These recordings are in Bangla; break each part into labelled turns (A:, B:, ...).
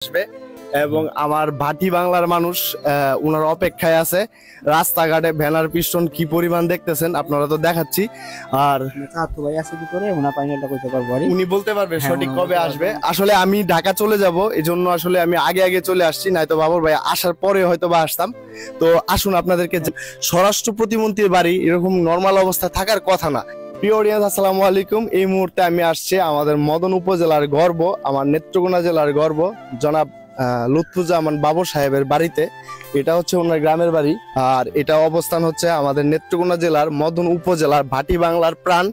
A: আসবে এবং আমার ভাটি বাংলার মানুষ ওনার অপেক্ষায় আছে। রাস্তাঘাটে ভ্যানার পিস্টন কি পরিমাণ দেখতেছেন, আপনারা তো দেখাচ্ছি। আর উনি বলতে পারবে সঠিক কবে আসবে। আসলে আমি ঢাকা চলে যাব, এই জন্য আসলে আমি আগে আগে চলে আসছি, নয়তো বাবুর ভাই আসার পরে হয়তো বা আসতাম। তো আসুন আপনাদেরকে, স্বরাষ্ট্র প্রতিমন্ত্রীর বাড়ি এরকম নর্মাল অবস্থা থাকার কথা না। প্রিয় অডিয়েন্স, আসসালামু আলাইকুম। এই মুহূর্তে আমি আসছি আমাদের মদন উপজেলার গর্ব, আমার নেত্রকোনা জেলার গর্ব জনাব লুৎফুজ্জামান বাবর সাহেবের বাড়িতে। এটা হচ্ছে ওনার গ্রামের বাড়ি, আর এটা অবস্থান হচ্ছে আমাদের নেত্রকোনা জেলার মদন উপজেলার ভাটি বাংলার প্রাণ।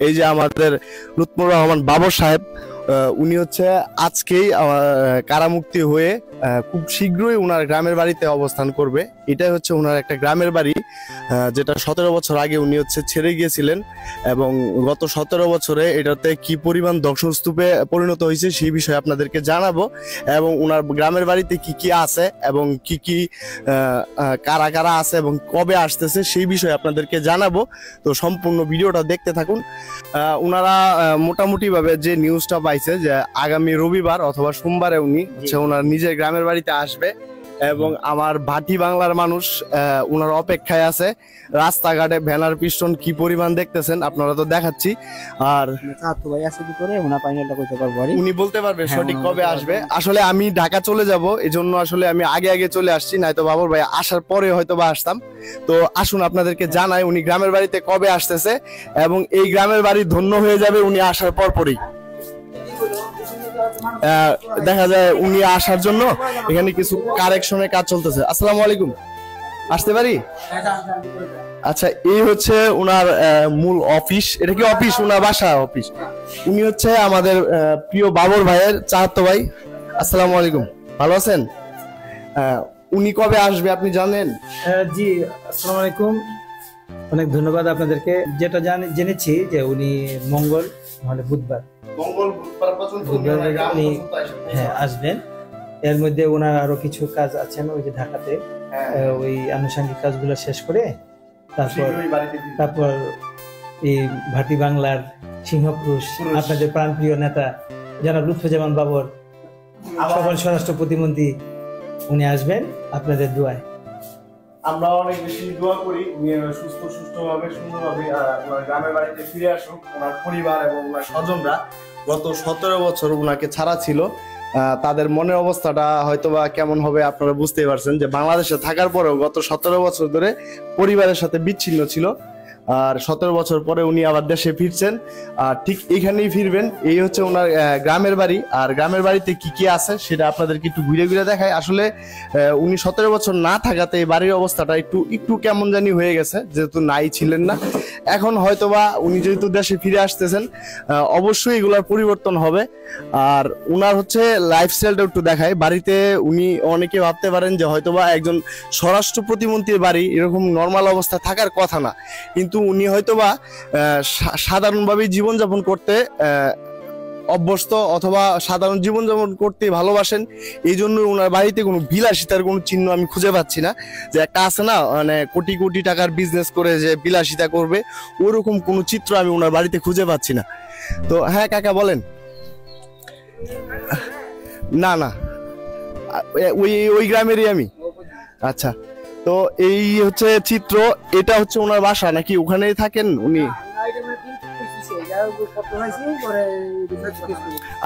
A: এই যে আমাদের লুৎফুর রহমান বাবর সাহেব, উনি হচ্ছে আজকেই কারামুক্তি হয়ে খুব শীঘ্রই ওনার গ্রামের বাড়িতে অবস্থান করবে। এটাই হচ্ছে ওনার একটা গ্রামের বাড়ি, যেটা 17 বছর আগে উনি হচ্ছে ছেড়ে গিয়েছিলেন, এবং গত 17 বছরে এটাতে কি পরিমাণ ধ্বংসস্তূপে পরিণত হয়েছে সেই বিষয়ে আপনাদেরকে জানাবো, এবং ওনার গ্রামের বাড়িতে কি কি আছে এবং কি কি কারা কারা আছে এবং কবে আসতেছে সেই বিষয়ে আপনাদেরকে জানাবো। তো সম্পূর্ণ ভিডিওটা দেখতে থাকুন। ওনারা মোটামুটি ভাবে যে নিউজটা পাইছে যে আগামী রবিবার অথবা সোমবারে উনি হচ্ছে ওনার নিজের গ্রামের বাড়িতে আসবে, এবং আমার ভাটি বাংলার মানুষ ওনার অপেক্ষায় আছে। রাস্তাঘাটে ভ্যানার পিস্টন কি পরিমাণ দেখতেছেন, আপনারা তো দেখাচ্ছি। আর উনি বলতে পারবে সঠিক কবে আসবে। আসলে আমি ঢাকা চলে যাব, এই জন্য আসলে আমি আগে আগে চলে আসছি, নয়তো বাবুর ভাই আসার পরে হয়তো বা আসতাম। তো আসুন আপনাদেরকে জানাই উনি গ্রামের বাড়িতে কবে আসতেছে, এবং এই গ্রামের বাড়ি ধন্য হয়ে যাবে উনি আসার পরই। দেখা যায় উনি আসার জন্য এখানে কিছু কারেকশনের কাজ চলতেছে। আসসালামু আলাইকুম, আসতে পারি? আচ্ছা, এই হচ্ছে উনার মূল অফিস। এটা কি অফিস? উনার বাসা অফিস। উনি হচ্ছে আমাদের প্রিয় বাবর ভাইয়ের চাচাতো ভাই। আসসালামু আলাইকুম, ভালো আছেন? উনি কবে আসবে আপনি জানেন?
B: জি, আসসালামু আলাইকুম, অনেক ধন্যবাদ আপনাদেরকে। যেটা জেনেছি যে উনি মঙ্গল মানে বুধবার আসবেন। এর মধ্যে ওনার আরো কিছু কাজ আছেন ওই যে ঢাকাতে, ওই আনুষঙ্গিক কাজগুলো শেষ করে তারপর এই ভাটি বাংলার সিংহপুরুষ, আপনাদের প্রাণপ্রিয় নেতা জনাব লুৎফুজ্জামান বাবর, সকল স্বরাষ্ট্র প্রতিমন্ত্রী, উনি আসবেন আপনাদের দোয়ায়।
A: আমরা অনেক বেশি দোয়া করি উনি সুস্থভাবে সুন্দরভাবে ওনার গ্রামের বাড়িতে ফিরে আসুক। ওনার পরিবার এবং ওনার স্বজনরা গত 17 বছর ওনাকে ছাড়া ছিল, তাদের মনের অবস্থাটা হয়তোবা কেমন হবে আপনারা বুঝতেই পারছেন, যে বাংলাদেশে থাকার পরেও গত 17 বছর ধরে পরিবারের সাথে বিচ্ছিন্ন ছিল। আর 17 বছর পরে উনি আবার দেশে ফিরছেন, আর ঠিক এখানেই ফিরবেন। এই হচ্ছে ওনার গ্রামের বাড়ি। আর গ্রামের বাড়িতে কি কি আছে সেটা আপনাদেরকে একটু ঘুরে ঘুরে দেখায়। আসলে উনি 17 বছর না থাকাতে এই বাড়ির অবস্থাটা একটু কেমন জানি হয়ে গেছে, যেহেতু নাই ছিলেন না। এখন হয়তোবা উনি যেহেতু দেশে ফিরে আসতেছেন, অবশ্যই এগুলার পরিবর্তন হবে। আর উনার হচ্ছে লাইফস্টাইলটা একটু দেখায়। বাড়িতে উনি অনেকে ভাবতে পারেন যে হয়তোবা একজন স্বরাষ্ট্র প্রতিমন্ত্রীর বাড়ি এরকম নর্মাল অবস্থা থাকার কথা না, কিন্তু উনি হয়তোবা সাধারণভাবে জীবনযাপন করতে অভ্যস্ত, অথবা সাধারণ জীবনযাপন করতে ভালোবাসেন। এই জন্য ওনার বাড়িতে কোনো বিলাসিতার কোনো চিহ্ন আমি খুঁজে পাচ্ছি না। যে একটা আছে না, মানে কোটি কোটি টাকার বিজনেস করে যে বিলাসিতা করবে, ওরকম কোনো চিত্র আমি ওনার বাড়িতে খুঁজে পাচ্ছি না। তো হ্যাঁ কাকা বলেন। না না, ওই গ্রামেরই আমি। আচ্ছা, তো এই হচ্ছে চিত্র। এটা হচ্ছে ওনার বাসা নাকি ওখানেই থাকেন উনি?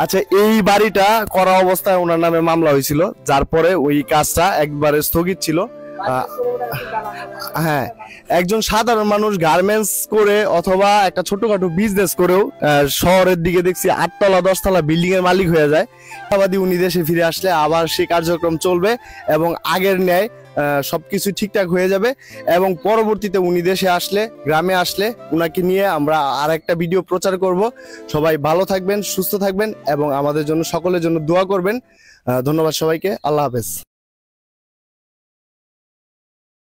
A: আচ্ছা, এই বাড়িটা করা অবস্থায় ওনার নামে মামলা হয়েছিল, যার পরে ওই কাজটা একবারে স্থগিত ছিল। হ্যাঁ, একজন সাধারণ মানুষ গার্মেন্টস করে অথবা একটা ছোটখাটো বিজনেস করেও শহরের দিকে দেখছি 8তলা 10তলা বিল্ডিং এর মালিক হয়ে যায়। উনি দেশে ফিরে আসলে আবার সেই কার্যক্রম চলবে, এবং আগের ন্যায় সবকিছু ঠিকঠাক হয়ে যাবে। এবং পরবর্তীতে উনি দেশে আসলে, গ্রামে আসলে উনাকে নিয়ে আমরা আর একটা ভিডিও প্রচার করব। সবাই ভালো থাকবেন, সুস্থ থাকবেন, এবং আমাদের জন্য সকলের জন্য দোয়া করবেন। ধন্যবাদ সবাইকে। আল্লাহ হাফেজ।